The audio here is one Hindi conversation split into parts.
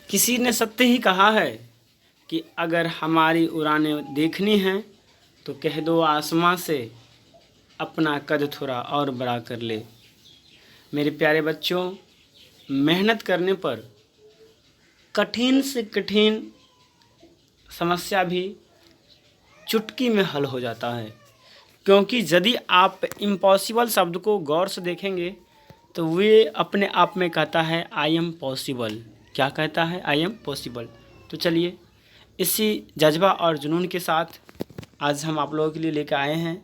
किसी ने सत्य ही कहा है कि अगर हमारी उड़ानें देखनी हैं तो कह दो आसमां से अपना कद थोड़ा और बड़ा कर ले। मेरे प्यारे बच्चों, मेहनत करने पर कठिन से कठिन समस्या भी चुटकी में हल हो जाता है, क्योंकि यदि आप इम्पॉसिबल शब्द को गौर से देखेंगे तो वे अपने आप में कहता है आई एम पॉसिबल। क्या कहता है? I am possible. तो चलिए, इसी जज्बा और जुनून के साथ आज हम आप लोगों के लिए लेकर आए हैं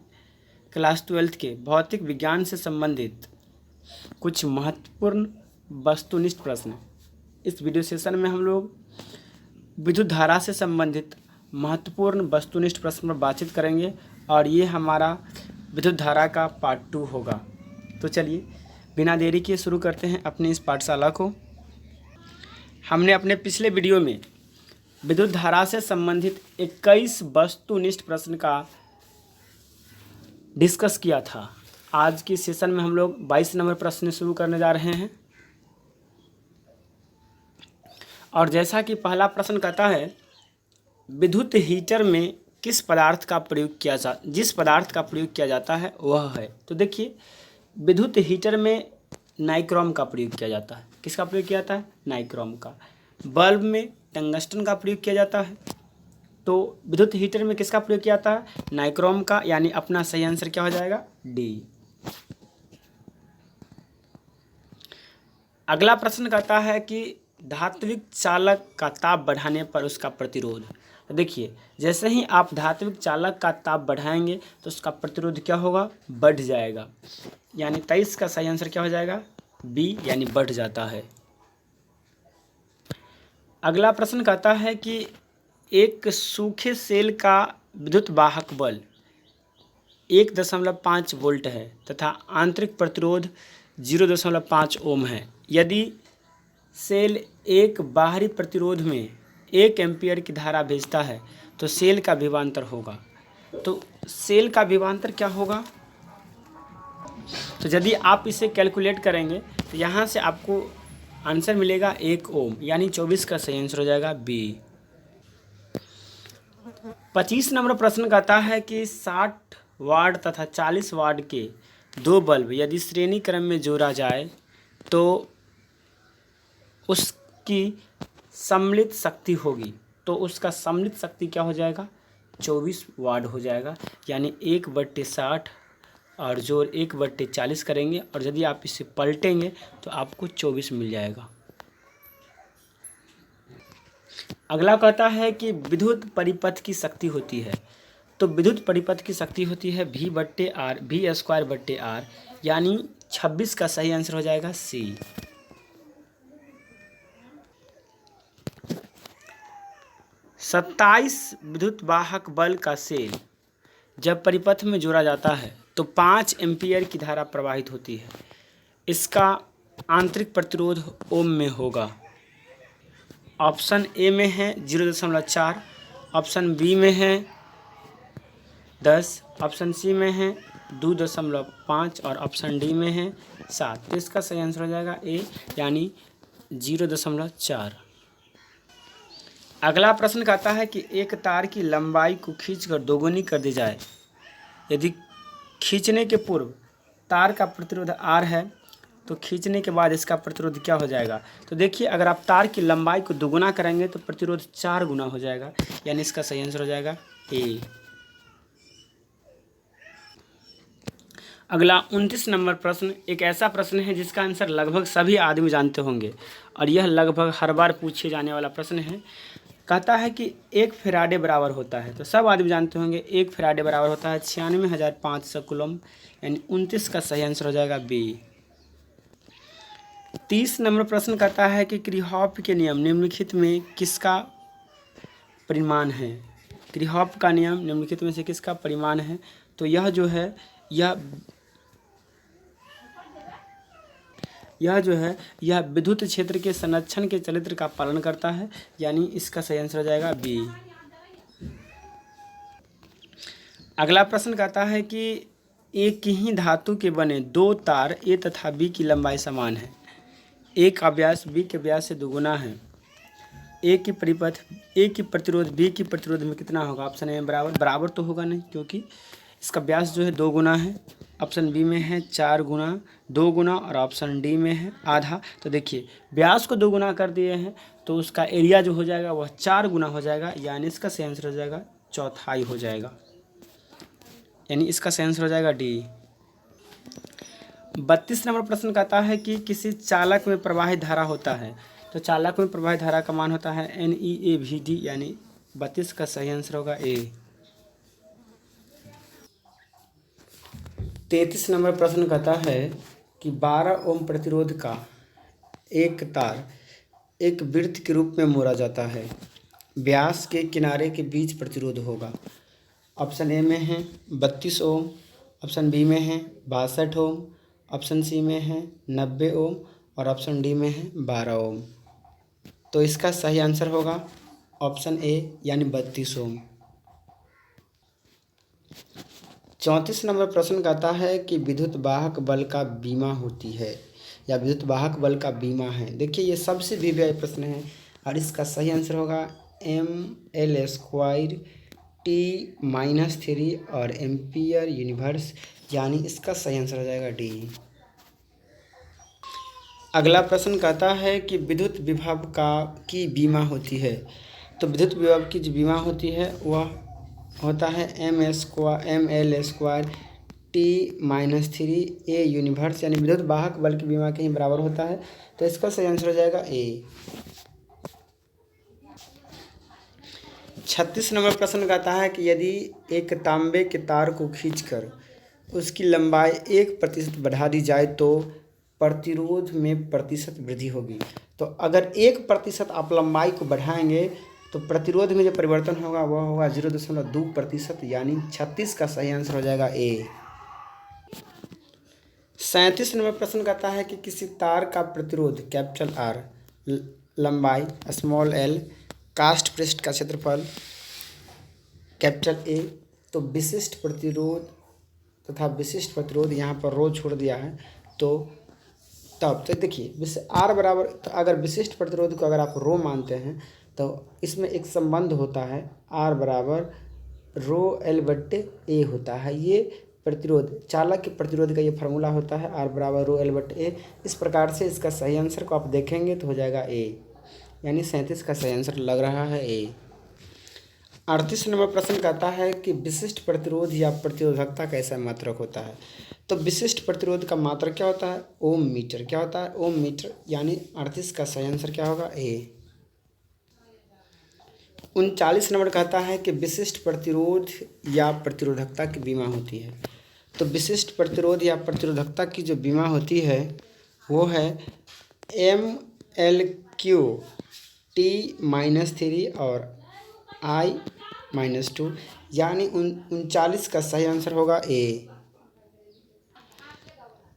क्लास 12 के भौतिक विज्ञान से संबंधित कुछ महत्वपूर्ण वस्तुनिष्ठ प्रश्न। इस वीडियो सेशन में हम लोग विद्युत धारा से संबंधित महत्वपूर्ण वस्तुनिष्ठ प्रश्न पर बातचीत करेंगे और ये हमारा विद्युत धारा का पार्ट 2 होगा। तो चलिए बिना देरी किए शुरू करते हैं अपनी इस पाठशाला को। हमने अपने पिछले वीडियो में विद्युत धारा से संबंधित 21 वस्तुनिष्ठ प्रश्न का डिस्कस किया था। आज की सेशन में हम लोग 22 नंबर प्रश्न शुरू करने जा रहे हैं। और जैसा कि पहला प्रश्न कहता है, विद्युत हीटर में जिस पदार्थ का प्रयोग किया जाता है वह है। तो देखिए, विद्युत हीटर में नाइक्रोम का प्रयोग किया जाता है। किसका प्रयोग किया जाता है? नाइक्रोम का। बल्ब में टंगस्टन का प्रयोग किया जाता है। तो विद्युत हीटर में किसका प्रयोग किया जाता है? नाइक्रोम का। यानी अपना सही आंसर क्या हो जाएगा? डी। अगला प्रश्न कहता है कि धात्विक चालक का ताप बढ़ाने पर उसका प्रतिरोध। तो देखिए, जैसे ही आप धात्विक चालक का ताप बढ़ाएंगे तो उसका प्रतिरोध क्या होगा? बढ़ जाएगा। यानी 23 का सही आंसर क्या हो जाएगा? बी, यानी बढ़ जाता है। अगला प्रश्न कहता है कि एक सूखे सेल का विद्युत वाहक बल 1.5 वोल्ट है तथा आंतरिक प्रतिरोध 0.5 ओम है। यदि सेल एक बाहरी प्रतिरोध में 1 एम्पीयर की धारा भेजता है तो सेल का विभवांतर होगा। तो सेल का विभवांतर क्या होगा? तो यदि आप इसे कैलकुलेट करेंगे तो यहाँ से आपको आंसर मिलेगा 1 ओम। यानी 24 का सही आंसर हो जाएगा बी। 25 नंबर प्रश्न कहता है कि 60 वाट तथा 40 वाट के दो बल्ब यदि श्रेणी क्रम में जोड़ा जाए तो उसकी सम्मिलित शक्ति होगी। तो उसका सम्मिलित शक्ति क्या हो जाएगा? 24 वाट हो जाएगा। यानी 1/60 और जोड़ 1/40 करेंगे और यदि आप इसे पलटेंगे तो आपको 24 मिल जाएगा। अगला कहता है कि विद्युत परिपथ की शक्ति होती है। तो विद्युत परिपथ की शक्ति होती है V/R, V²/R। यानी 26 का सही आंसर हो जाएगा सी। सत्ताईस विद्युत वाहक बल का सेल जब परिपथ में जोड़ा जाता है तो 5 एम्पीयर की धारा प्रवाहित होती है। इसका आंतरिक प्रतिरोध ओम में होगा। ऑप्शन ए में है 0.4, ऑप्शन बी में है 10, ऑप्शन सी में है 2.5 और ऑप्शन डी में है 7। तो इसका सही आंसर हो जाएगा ए, यानी 0.4। अगला प्रश्न कहता है कि एक तार की लंबाई को खींचकर दोगुनी कर दी जाए। यदि खींचने के पूर्व तार का प्रतिरोध R है तो खींचने के बाद इसका प्रतिरोध क्या हो जाएगा? तो देखिए, अगर आप तार की लंबाई को दोगुना करेंगे तो प्रतिरोध 4 गुना हो जाएगा। यानी इसका सही आंसर हो जाएगा ए। अगला 29 नंबर प्रश्न एक ऐसा प्रश्न है जिसका आंसर लगभग सभी आदमी जानते होंगे और यह लगभग हर बार पूछे जाने वाला प्रश्न है। कहता है कि 1 फैराडे बराबर होता है। तो सब आदमी जानते होंगे 1 फैराडे बराबर होता है 96,500 कूलम। यानी 29 का सही आंसर हो जाएगा बी। 30 नंबर प्रश्न कहता है कि किरचॉफ के नियम निम्नलिखित में किसका परिमाण है? किरचॉफ का नियम निम्नलिखित में से किसका परिमाण है? तो यह जो है यह विद्युत क्षेत्र के संरक्षण के चरित्र का पालन करता है। यानी इसका सही आंसर हो जाएगा बी। अगला प्रश्न कहता है कि एक ही धातु के बने दो तार ए तथा बी की लंबाई समान है। ए का व्यास बी के व्यास से दोगुना है ए की परिपथ, ए की प्रतिरोध बी की प्रतिरोध में कितना होगा? ऑप्शन ए बराबर, बराबर तो होगा नहीं क्योंकि इसका व्यास जो है 2 गुना है। ऑप्शन बी में है 4 गुना 2 गुना और ऑप्शन डी में है आधा। तो देखिए व्यास को 2 गुना कर दिए हैं तो उसका एरिया जो हो जाएगा वह 4 गुना हो जाएगा, यानी इसका सही आंसर हो जाएगा चौथाई हो जाएगा, यानी इसका सही आंसर हो जाएगा डी। 32 नंबर प्रश्न कहता है कि किसी चालक में प्रवाहित धारा होता है, तो चालक में प्रवाहित धारा का मान होता है NeAVD, यानी 32 का सही आंसर होगा ए। 33 नंबर प्रश्न कहता है कि 12 ओम प्रतिरोध का एक तार एक वृत्त के रूप में मोड़ा जाता है, व्यास के किनारे के बीच प्रतिरोध होगा। ऑप्शन ए में है 32 ओम, ऑप्शन बी में है 62 ओम, ऑप्शन सी में है 90 ओम और ऑप्शन डी में है 12 ओम। तो इसका सही आंसर होगा ऑप्शन ए यानी 32 ओम। 34 नंबर प्रश्न कहता है कि विद्युत वाहक बल का बीमा होती है या विद्युत वाहक बल का बीमा है। देखिए ये सबसे वीवीआई प्रश्न है और इसका सही आंसर होगा ml² T-3 और एम्पियर यूनिवर्स, यानी इसका सही आंसर हो जाएगा डी। अगला प्रश्न कहता है कि विद्युत विभव की बीमा होती है, तो विद्युत विभव की जो बीमा होती है वह होता है ml² T-3 A यूनिवर्स, यानी विद्युत वाहक बल की बीमा के ही बराबर होता है। तो इसका सही आंसर हो जाएगा ए। 36 नंबर प्रश्न कहता है कि यदि एक तांबे के तार को खींचकर उसकी लंबाई 1% बढ़ा दी जाए तो प्रतिरोध में प्रतिशत वृद्धि होगी। तो अगर 1% आप लंबाई को बढ़ाएंगे तो प्रतिरोध में जो परिवर्तन होगा वह होगा 0.2%, यानी 36 का सही आंसर हो जाएगा ए। 37 नंबर प्रश्न कहता है कि किसी तार का प्रतिरोध कैपिटल आर, लंबाई स्मॉल एल, कास्ट पृष्ठ का क्षेत्रफल कैपिटल ए, तो विशिष्ट प्रतिरोध तथा विशिष्ट प्रतिरोध यहाँ पर रो छोड़ दिया है तो तब तो देखिए आर बराबर, तो अगर विशिष्ट प्रतिरोध को अगर आप रो मानते हैं तो इसमें एक संबंध होता है आर बराबर रो एल बट्टे ए होता है। ये प्रतिरोध चालक के प्रतिरोध का ये फार्मूला होता है आर बराबर रो एल बट्टे ए। इस प्रकार से इसका सही आंसर को आप देखेंगे तो हो जाएगा ए, यानी 37 का सही आंसर लग रहा है ए। 38 नंबर प्रश्न कहता है कि विशिष्ट प्रतिरोध या प्रतिरोधकता कैसा मात्रक होता है, तो विशिष्ट प्रतिरोध का मात्रक क्या होता है? ओम मीटर। क्या होता है? ओम मीटर, यानी 38 का सही आंसर क्या होगा? ए। 39 नंबर कहता है कि विशिष्ट प्रतिरोध या प्रतिरोधकता की बीमा होती है, तो विशिष्ट प्रतिरोध या प्रतिरोधकता की जो बीमा होती है वो है ml³ T-3 और I-2, यानी 39 का सही आंसर होगा ए।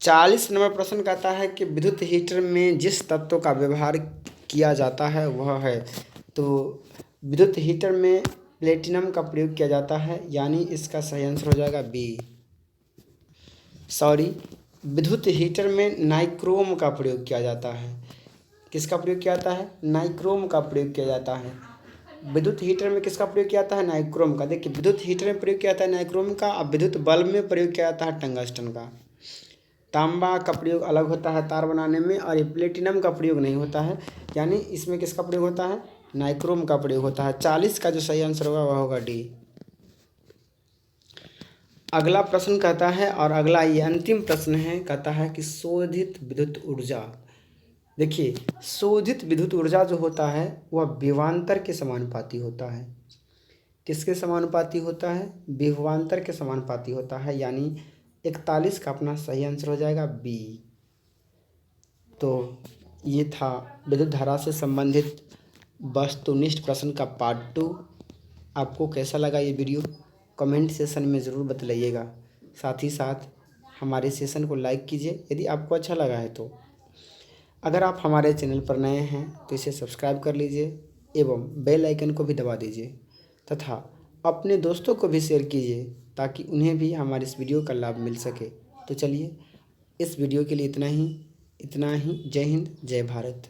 40 नंबर प्रश्न कहता है कि विद्युत हीटर में जिस तत्व का व्यवहार किया जाता है वह है, तो विद्युत हीटर में प्लेटिनम का प्रयोग किया जाता है, यानी इसका सही आंसर हो जाएगा बी। विद्युत हीटर में नाइक्रोम का प्रयोग किया जाता है। किसका प्रयोग किया जाता है? नाइक्रोम का प्रयोग किया जाता है। विद्युत हीटर में किसका प्रयोग किया जाता है? नाइक्रोम का। देखिए विद्युत हीटर में प्रयोग किया जाता है नाइक्रोम का, अब विद्युत बल्ब में प्रयोग किया जाता है टंगस्टन का। तांबा का प्रयोग अलग होता है तार बनाने में और ये प्लेटिनम का प्रयोग नहीं होता है, यानी इसमें किसका प्रयोग होता है? नाइक्रोम का प्रयोग होता है। 40 का जो सही आंसर होगा वह होगा डी। अगला प्रश्न कहता है, और अगला ये अंतिम प्रश्न है, कहता है कि शोधित विद्युत ऊर्जा। देखिए शोधित विद्युत ऊर्जा जो होता है वह विभवांतर के समानुपाती होता है। किसके समानुपाती होता है? विभवांतर के समानुपाती होता है, यानी 41 का अपना सही आंसर हो जाएगा बी। तो ये था विद्युत धारा से संबंधित वस्तुनिष्ठ प्रश्न का पार्ट 2। आपको कैसा लगा ये वीडियो कमेंट सेशन में ज़रूर बतलाइएगा। साथ ही साथ हमारे सेशन को लाइक कीजिए यदि आपको अच्छा लगा है तो। अगर आप हमारे चैनल पर नए हैं तो इसे सब्सक्राइब कर लीजिए एवं बेल आइकन को भी दबा दीजिए तथा अपने दोस्तों को भी शेयर कीजिए ताकि उन्हें भी हमारे इस वीडियो का लाभ मिल सके। तो चलिए इस वीडियो के लिए इतना ही। जय हिंद, जय भारत।